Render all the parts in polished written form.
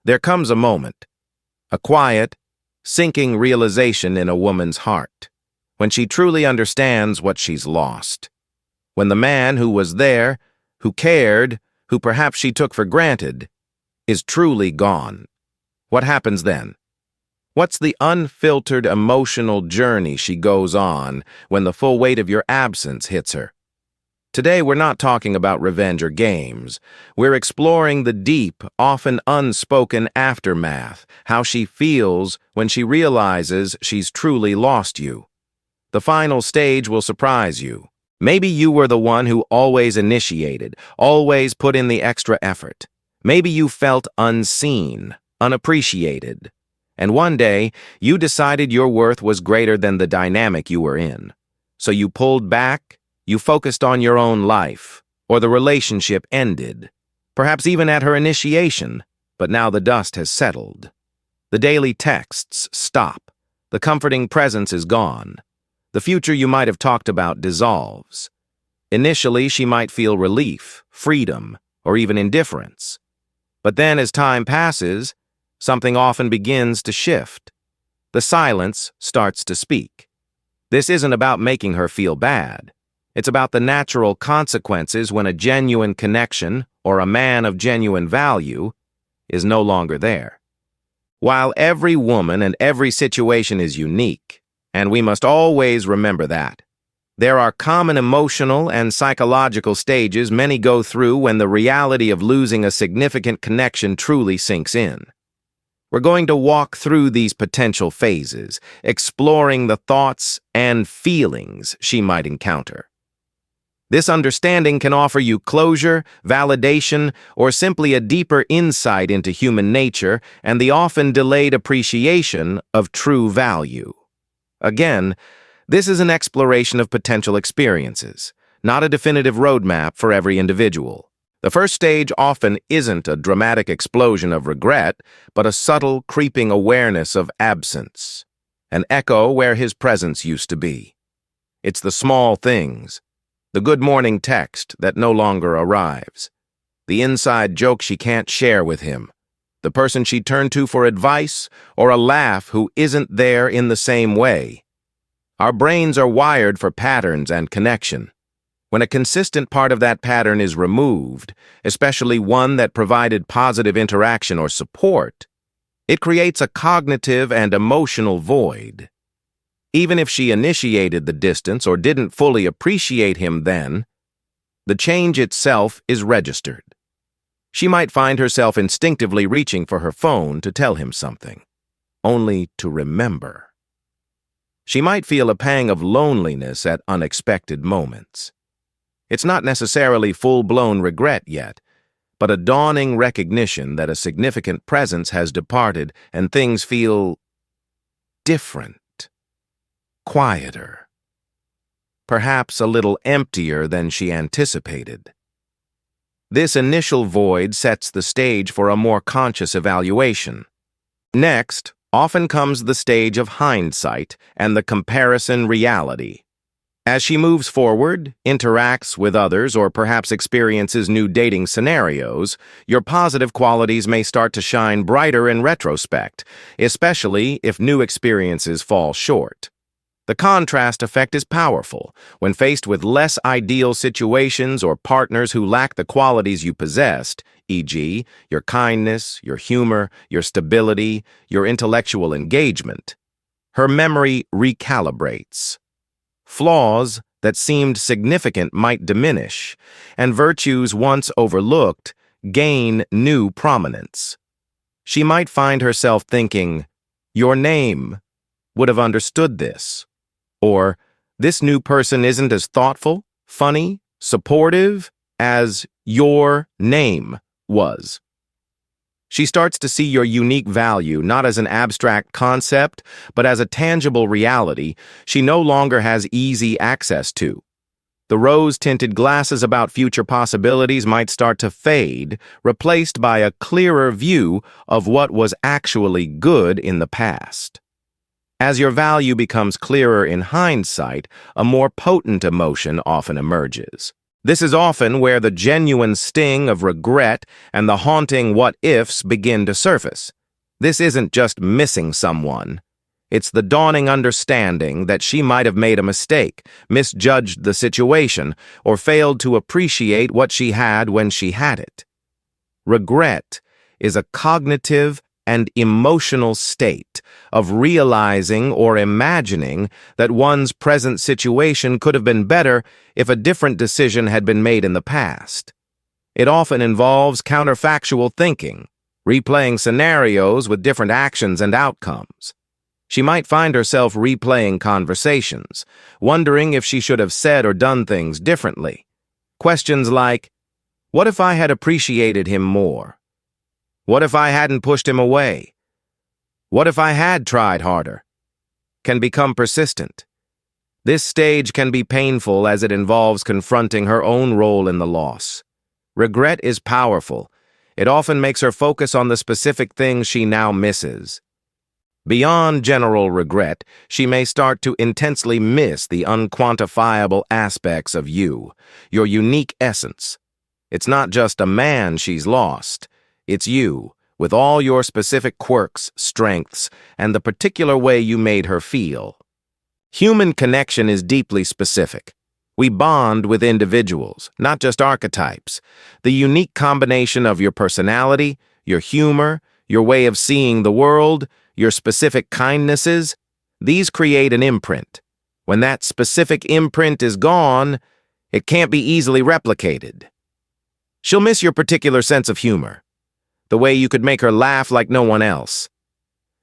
There comes a moment, a quiet, sinking realization in a woman's heart, when she truly understands what she's lost. When the man who was there, who cared, who perhaps she took for granted, is truly gone. What happens then? What's the unfiltered emotional journey she goes on when the full weight of your absence hits her? Today, we're not talking about revenge or games. We're exploring the deep, often unspoken aftermath, how she feels when she realizes she's truly lost you. The final stage will surprise you. Maybe you were the one who always initiated, always put in the extra effort. Maybe you felt unseen, unappreciated. And one day, you decided your worth was greater than the dynamic you were in. So you pulled back, you focused on your own life, or the relationship ended, perhaps even at her initiation, but now the dust has settled. The daily texts stop. The comforting presence is gone. The future you might have talked about dissolves. Initially, she might feel relief, freedom, or even indifference. But then as time passes, something often begins to shift. The silence starts to speak. This isn't about making her feel bad. It's about the natural consequences when a genuine connection or a man of genuine value is no longer there. While every woman and every situation is unique, and we must always remember that, there are common emotional and psychological stages many go through when the reality of losing a significant connection truly sinks in. We're going to walk through these potential phases, exploring the thoughts and feelings she might encounter. This understanding can offer you closure, validation, or simply a deeper insight into human nature and the often delayed appreciation of true value. Again, this is an exploration of potential experiences, not a definitive roadmap for every individual. The first stage often isn't a dramatic explosion of regret, but a subtle, creeping awareness of absence, an echo where his presence used to be. It's the small things, the good morning text that no longer arrives, the inside joke she can't share with him, the person she turned to for advice, or a laugh who isn't there in the same way. Our brains are wired for patterns and connection. When a consistent part of that pattern is removed, especially one that provided positive interaction or support, it creates a cognitive and emotional void. Even if she initiated the distance or didn't fully appreciate him then, the change itself is registered. She might find herself instinctively reaching for her phone to tell him something, only to remember. She might feel a pang of loneliness at unexpected moments. It's not necessarily full-blown regret yet, but a dawning recognition that a significant presence has departed and things feel different, quieter, perhaps a little emptier than she anticipated. This initial void sets the stage for a more conscious evaluation. Next, often comes the stage of hindsight and the comparison reality. As she moves forward, interacts with others, or perhaps experiences new dating scenarios, your positive qualities may start to shine brighter in retrospect, especially if new experiences fall short. The contrast effect is powerful. When faced with less ideal situations or partners who lack the qualities you possessed, e.g., your kindness, your humor, your stability, your intellectual engagement, her memory recalibrates. Flaws that seemed significant might diminish, and virtues once overlooked gain new prominence. She might find herself thinking, "Your name would have understood this," or "This new person isn't as thoughtful, funny, supportive as your name was." She starts to see your unique value not as an abstract concept, but as a tangible reality she no longer has easy access to. The rose-tinted glasses about future possibilities might start to fade, replaced by a clearer view of what was actually good in the past. As your value becomes clearer in hindsight, a more potent emotion often emerges. This is often where the genuine sting of regret and the haunting what-ifs begin to surface. This isn't just missing someone. It's the dawning understanding that she might have made a mistake, misjudged the situation, or failed to appreciate what she had when she had it. Regret is a cognitive and emotional state of realizing or imagining that one's present situation could have been better if a different decision had been made in the past. It often involves counterfactual thinking, replaying scenarios with different actions and outcomes. She might find herself replaying conversations, wondering if she should have said or done things differently. Questions like, what if I had appreciated him more? What if I hadn't pushed him away? What if I had tried harder? Can become persistent. This stage can be painful as it involves confronting her own role in the loss. Regret is powerful. It often makes her focus on the specific things she now misses. Beyond general regret, she may start to intensely miss the unquantifiable aspects of you, your unique essence. It's not just a man she's lost. It's you, with all your specific quirks, strengths, and the particular way you made her feel. Human connection is deeply specific. We bond with individuals, not just archetypes. The unique combination of your personality, your humor, your way of seeing the world, your specific kindnesses, these create an imprint. When that specific imprint is gone, it can't be easily replicated. She'll miss your particular sense of humor, the way you could make her laugh like no one else.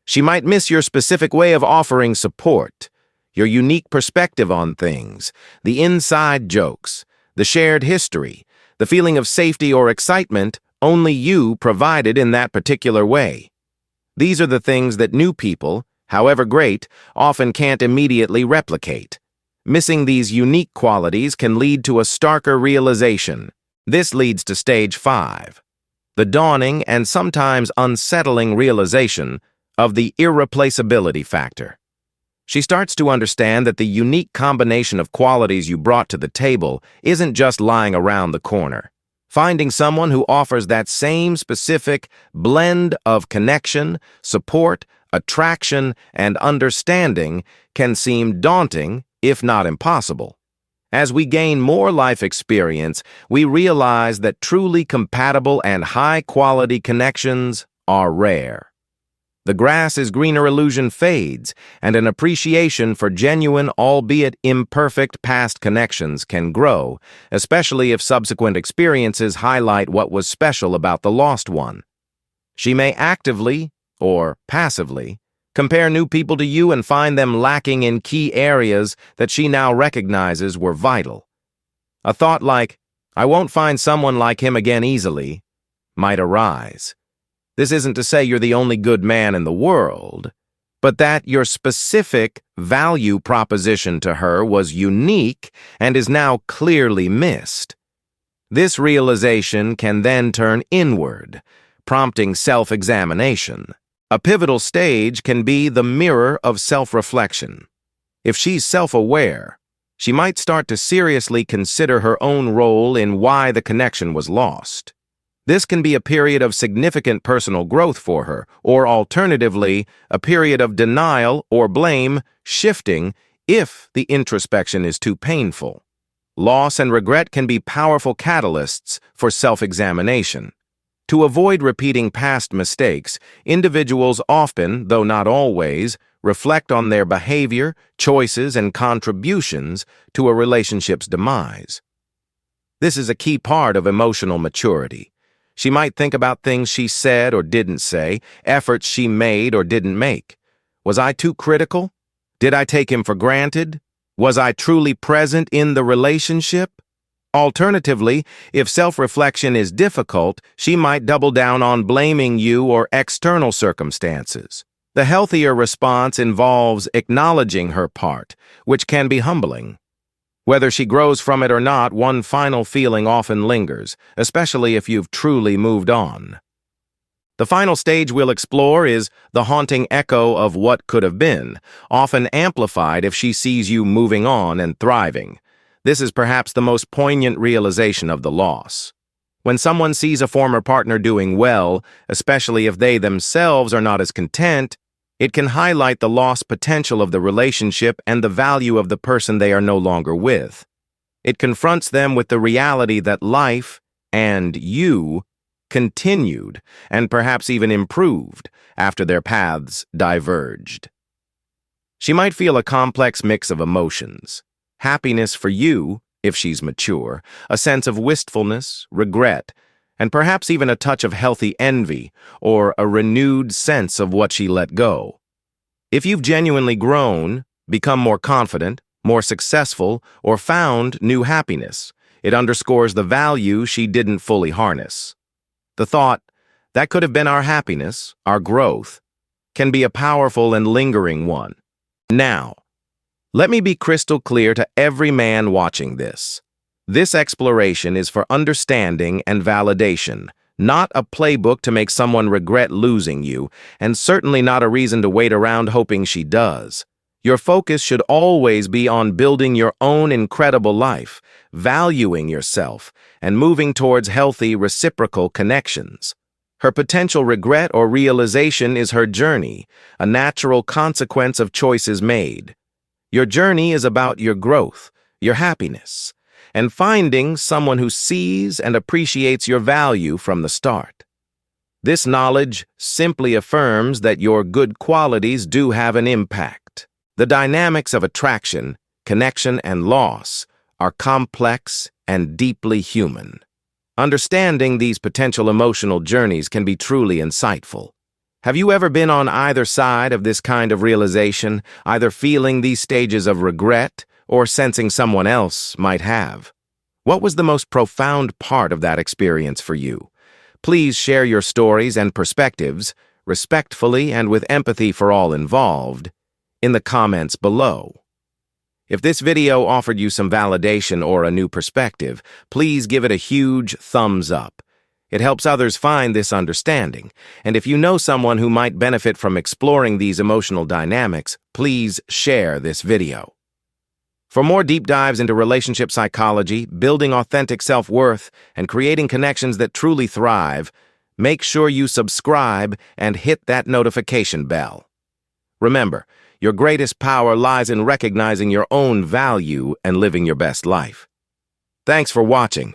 She might miss your specific way of offering support, your unique perspective on things, the inside jokes, the shared history, the feeling of safety or excitement only you provided in that particular way. These are the things that new people, however great, often can't immediately replicate. Missing these unique qualities can lead to a starker realization. This leads to stage 5. The dawning and sometimes unsettling realization of the irreplaceability factor. She starts to understand that the unique combination of qualities you brought to the table isn't just lying around the corner. Finding someone who offers that same specific blend of connection, support, attraction, and understanding can seem daunting, if not impossible. As we gain more life experience, we realize that truly compatible and high-quality connections are rare. The grass is greener illusion fades, and an appreciation for genuine, albeit imperfect, past connections can grow, especially if subsequent experiences highlight what was special about the lost one. She may actively, or passively, compare new people to you and find them lacking in key areas that she now recognizes were vital. A thought like, I won't find someone like him again easily, might arise. This isn't to say you're the only good man in the world, but that your specific value proposition to her was unique and is now clearly missed. This realization can then turn inward, prompting self-examination. A pivotal stage can be the mirror of self-reflection. If she's self-aware, she might start to seriously consider her own role in why the connection was lost. This can be a period of significant personal growth for her, or alternatively, a period of denial or blame shifting if the introspection is too painful. Loss and regret can be powerful catalysts for self-examination. To avoid repeating past mistakes, individuals often, though not always, reflect on their behavior, choices, and contributions to a relationship's demise. This is a key part of emotional maturity. She might think about things she said or didn't say, efforts she made or didn't make. Was I too critical? Did I take him for granted? Was I truly present in the relationship? Alternatively, if self-reflection is difficult, she might double down on blaming you or external circumstances. The healthier response involves acknowledging her part, which can be humbling. Whether she grows from it or not, one final feeling often lingers, especially if you've truly moved on. The final stage we'll explore is the haunting echo of what could have been, often amplified if she sees you moving on and thriving. This is perhaps the most poignant realization of the loss. When someone sees a former partner doing well, especially if they themselves are not as content, it can highlight the lost potential of the relationship and the value of the person they are no longer with. It confronts them with the reality that life and you continued and perhaps even improved after their paths diverged. She might feel a complex mix of emotions: happiness for you, if she's mature, a sense of wistfulness, regret, and perhaps even a touch of healthy envy or a renewed sense of what she let go. If you've genuinely grown, become more confident, more successful, or found new happiness, it underscores the value she didn't fully harness. The thought, "that could have been our happiness, our growth," can be a powerful and lingering one. Now, let me be crystal clear to every man watching this. This exploration is for understanding and validation, not a playbook to make someone regret losing you, and certainly not a reason to wait around hoping she does. Your focus should always be on building your own incredible life, valuing yourself, and moving towards healthy, reciprocal connections. Her potential regret or realization is her journey, a natural consequence of choices made. Your journey is about your growth, your happiness, and finding someone who sees and appreciates your value from the start. This knowledge simply affirms that your good qualities do have an impact. The dynamics of attraction, connection, and loss are complex and deeply human. Understanding these potential emotional journeys can be truly insightful. Have you ever been on either side of this kind of realization, either feeling these stages of regret or sensing someone else might have? What was the most profound part of that experience for you? Please share your stories and perspectives, respectfully and with empathy for all involved, in the comments below. If this video offered you some validation or a new perspective, please give it a huge thumbs up. It helps others find this understanding, and if you know someone who might benefit from exploring these emotional dynamics, please share this video. For more deep dives into relationship psychology, building authentic self-worth, and creating connections that truly thrive, make sure you subscribe and hit that notification bell. Remember, your greatest power lies in recognizing your own value and living your best life. Thanks for watching.